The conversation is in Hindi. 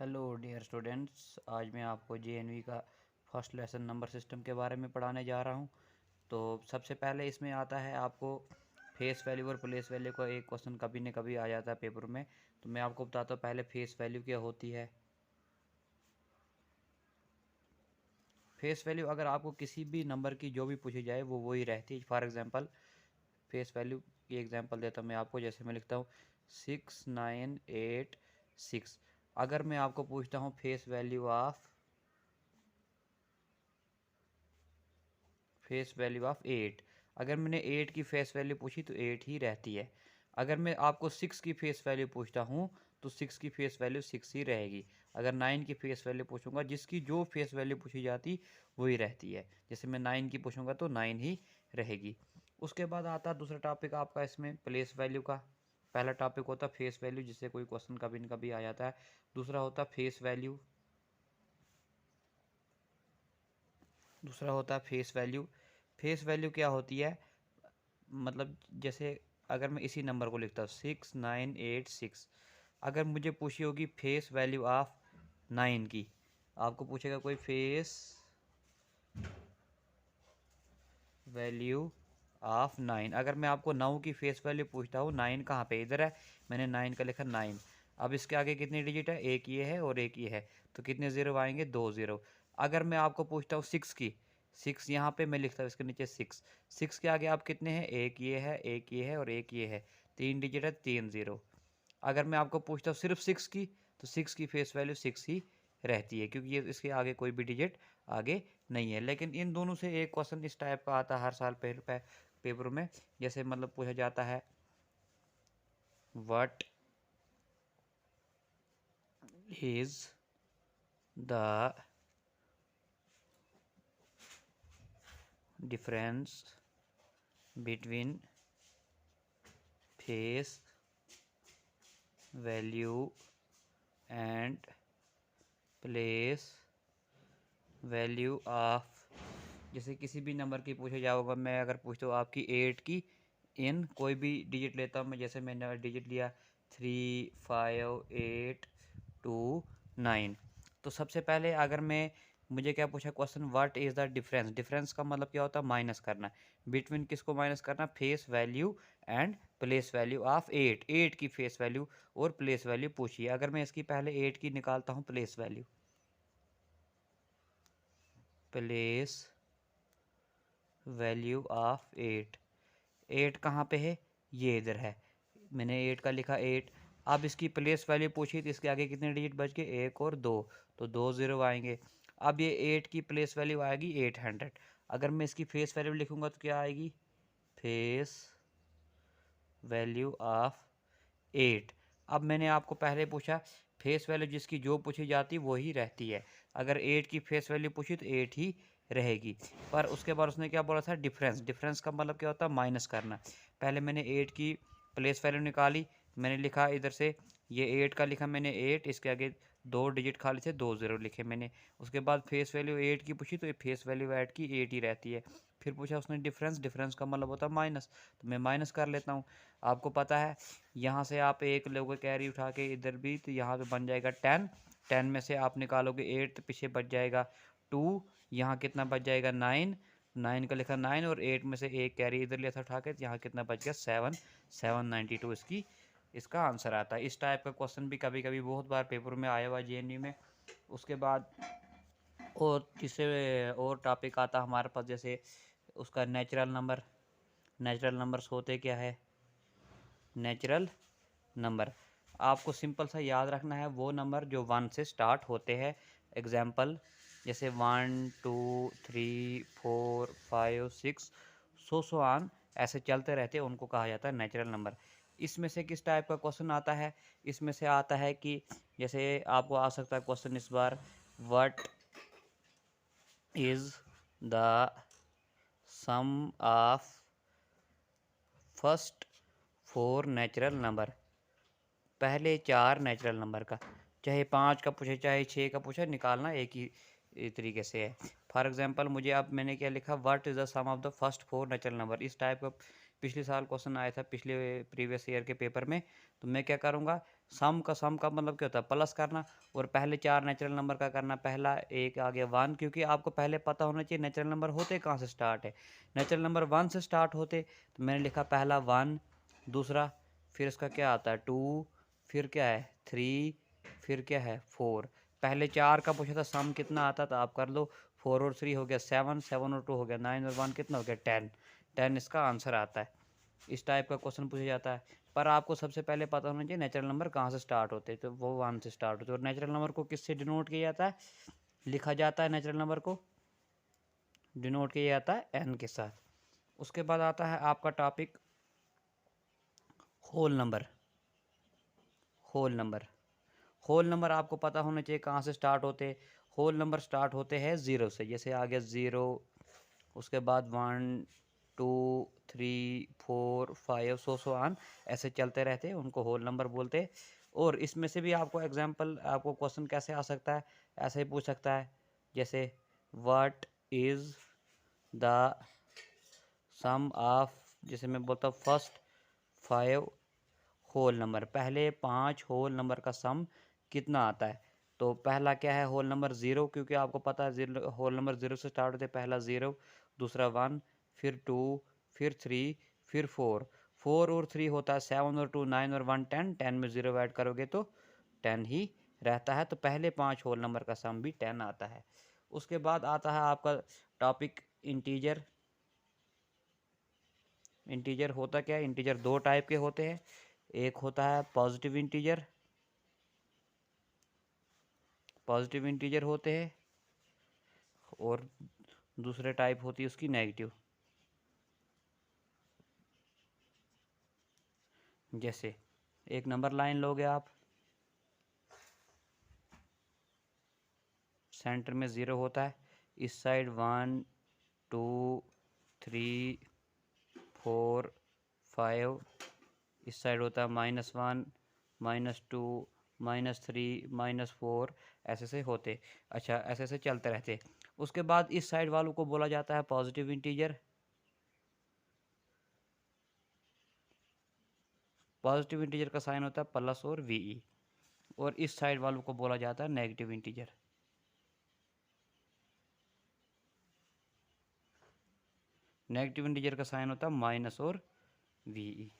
हेलो डियर स्टूडेंट्स, आज मैं आपको जेएनवी का फर्स्ट लेसन नंबर सिस्टम के बारे में पढ़ाने जा रहा हूं। तो सबसे पहले इसमें आता है आपको फेस वैल्यू और प्लेस वैल्यू का एक क्वेश्चन कभी न कभी आ जाता है पेपर में। तो मैं आपको बताता हूँ पहले फेस वैल्यू क्या होती है। फेस वैल्यू अगर आपको किसी भी नंबर की जो भी पूछी जाए वो वही रहती है। फॉर एग्जांपल फेस वैल्यू की एग्जांपल देता हूँ मैं आपको। जैसे मैं लिखता हूँ 6986। अगर मैं आपको पूछता हूँ फेस वैल्यू ऑफ 8, अगर मैंने 8 की फेस वैल्यू पूछी तो 8 ही रहती है। अगर मैं आपको 6 की फेस वैल्यू पूछता हूँ तो 6 की फेस वैल्यू 6 ही रहेगी। अगर 9 की फेस वैल्यू पूछूंगा, जिसकी जो फेस वैल्यू पूछी जाती वही रहती है। जैसे मैं 9 की पूछूंगा तो 9 ही रहेगी। उसके बाद आता है दूसरा टॉपिक आपका इसमें प्लेस वैल्यू का। पहला टॉपिक होता है फेस वैल्यू, जिससे कोई क्वेश्चन कभी न कभी आ जाता है। दूसरा होता है फेस वैल्यू। फेस वैल्यू क्या होती है, मतलब जैसे अगर मैं इसी नंबर को लिखता हूँ 6986, अगर मुझे पूछी होगी फेस वैल्यू ऑफ 9 की, आपको पूछेगा कोई फेस वैल्यू ऑफ 9। अगर मैं आपको 9 की फेस वैल्यू पूछता हूँ, 9 कहाँ पे, इधर है, मैंने 9 का लिखा 9। अब इसके आगे कितनी डिजिट है, एक ये है और एक ये है, तो कितने ज़ीरो आएंगे, 2 ज़ीरो। अगर मैं आपको पूछता हूँ 6 की, 6 यहाँ पे मैं लिखता हूँ इसके नीचे 6। 6 के आगे आप कितने हैं, एक ये है, एक ये है और एक ये है, 3 डिजिट है, 3 ज़ीरो। अगर मैं आपको पूछता हूँ सिर्फ 6 की, तो 6 की फेस वैल्यू 6 ही रहती है, क्योंकि ये इसके आगे कोई भी डिजिट आगे नहीं है। लेकिन इन दोनों से एक क्वेश्चन इस टाइप का आता है हर साल पेपर में। जैसे मतलब पूछा जाता है what is the difference between face value and place value of. जैसे किसी भी नंबर की पूछा जाओगा, मैं अगर पूछता हूँ आपकी 8 की इन कोई भी डिजिट लेता हूँ मैं, जैसे मैंने डिजिट लिया 35829। तो सबसे पहले अगर मैं, मुझे क्या पूछा question, what is the difference. Difference का मतलब क्या होता है, माइनस करना। बिटवीन किसको माइनस करना, face value and place value of 8। 8 की फेस वैल्यू और प्लेस वैल्यू पूछिए। अगर मैं इसकी पहले 8 की निकालता हूँ place value, place value of 8, 8 कहाँ पे है, ये इधर है, मैंने 8 का लिखा 8। अब इसकी प्लेस वैल्यू पूछी तो इसके आगे कितने डिजिट बच गए, एक और दो, तो 2 ज़ीरो आएंगे। अब ये 8 की प्लेस वैल्यू आएगी 800। अगर मैं इसकी फेस वैल्यू लिखूंगा तो क्या आएगी, फेस वैल्यू ऑफ 8। अब मैंने आपको पहले पूछा फेस वैल्यू जिसकी जो पूछी जाती वही रहती है। अगर 8 की फेस वैल्यू पूछी तो 8 ही रहेगी। पर उसके बाद उसने क्या बोला था, डिफरेंस। डिफरेंस का मतलब क्या होता है, माइनस करना। पहले मैंने 8 की प्लेस वैल्यू निकाली, मैंने लिखा इधर से, ये 8 का लिखा मैंने 8, इसके आगे दो डिजिट खाली थे, 2 ज़ीरो लिखे मैंने। उसके बाद फेस वैल्यू 8 की पूछी तो ये फेस वैल्यू 8 की 8 ही रहती है। फिर पूछा उसने डिफरेंस, डिफरेंस का मतलब होता है माइनस, तो मैं माइनस कर लेता हूँ। आपको पता है यहाँ से आप एक लोगे कैरी उठा के इधर भी, तो यहाँ पे बन जाएगा 10। 10 में से आप निकालोगे 8 तो पीछे बच जाएगा 2। यहाँ कितना बच जाएगा 9। 9 का लिखा 9 और 8 में से एक कैरी इधर लिया था उठा के, तो यहाँ कितना बच गया 7। 792 इसका आंसर आता है। इस टाइप का क्वेश्चन भी कभी कभी बहुत बार पेपर में आया हुआ जेएनयू में। उसके बाद और तीसरे और टॉपिक आता हमारे पास, जैसे उसका नेचुरल नंबर। नेचुरल नंबर्स होते क्या है, नेचुरल नंबर आपको सिंपल सा याद रखना है, वो नंबर जो 1 से स्टार्ट होते हैं। एग्जाम्पल जैसे 1 2 3 4 5 6 सो ऑन ऐसे चलते रहते हैं, उनको कहा जाता है नेचुरल नंबर। इसमें से किस टाइप का क्वेश्चन आता है, इसमें से आता है कि जैसे आपको आ सकता है क्वेश्चन इस बार, what is the sum of first 4 natural number. पहले 4 नेचुरल नंबर का, चाहे 5 का पूछे चाहे 6 का पूछे, निकालना एक ही तरीके से है। फॉर एग्जांपल मुझे, अब मैंने क्या लिखा, what is the sum of the first 4 natural number. इस टाइप का पिछले साल क्वेश्चन आया था, पिछले प्रीवियस ईयर के पेपर में। तो मैं क्या करूँगा, सम का मतलब क्या होता है, प्लस करना, और पहले 4 नेचुरल नंबर का करना, पहला एक आ गया 1, क्योंकि आपको पहले पता होना चाहिए नेचुरल नंबर होते कहाँ से स्टार्ट है। नेचुरल नंबर 1 से स्टार्ट होते, तो मैंने लिखा पहला 1, दूसरा, फिर इसका क्या आता है 2, फिर क्या है 3, फिर क्या है 4। पहले 4 का पूछा था सम कितना आता, तो आप कर लो, 4 और 3 हो गया 7, 7 और 2 हो गया 9, और 1 कितना हो गया 10, 10 इसका आंसर आता है। इस टाइप का क्वेश्चन पूछा जाता है। पर आपको सबसे पहले पता होना चाहिए नेचुरल नंबर कहाँ से स्टार्ट होते हैं, तो वो 1 से स्टार्ट होते हैं। और नेचुरल नंबर को किससे डिनोट किया जाता है, लिखा जाता है नेचुरल नंबर को डिनोट किया जाता है एन के साथ। उसके बाद आता है आपका topic whole number. Whole number, whole number आपको पता होना चाहिए कहाँ से स्टार्ट होते। होल नंबर स्टार्ट होते हैं 0 से, जैसे आ गया 0, उसके बाद 1 2 3 4 5 सो ऑन, ऐसे चलते रहते हैं, उनको होल नंबर बोलते हैं। और इसमें से भी आपको एग्जांपल, आपको क्वेश्चन कैसे आ सकता है, ऐसे ही पूछ सकता है, जैसे what is the sum of, जैसे मैं बोलता हूँ फर्स्ट 5 होल नंबर, पहले 5 होल नंबर का सम कितना आता है। तो पहला क्या है होल नंबर 0, क्योंकि आपको पता है जीरो, होल नंबर 0 से स्टार्ट होते, पहला 0, दूसरा 1, फिर 2, फिर 3, फिर 4, 4 और 3 होता है 7 और 2 9 और 1 10, 10 में 0 ऐड करोगे तो 10 ही रहता है। तो पहले 5 होल नंबर का सम भी 10 आता है। उसके बाद आता है आपका टॉपिक इंटीजर। इंटीजर होता क्या है, इंटीजर दो टाइप के होते हैं, एक होता है पॉजिटिव इंटीजर, पॉजिटिव इंटीजर होते हैं, और दूसरे टाइप होती है उसकी नेगेटिव। जैसे एक नंबर लाइन लोगे आप, सेंटर में 0 होता है, इस साइड 1 2 3 4 5, इस साइड होता है -1 -2 -3 -4, ऐसे से होते। अच्छा, ऐसे से चलते रहते। उसके बाद इस साइड वालों को बोला जाता है पॉजिटिव इंटीजर। पॉजिटिव इंटीजर का साइन होता है प्लस और वी, और इस साइड वालों को बोला जाता है नेगेटिव इंटीजर। नेगेटिव इंटीजर का साइन होता है माइनस और वी।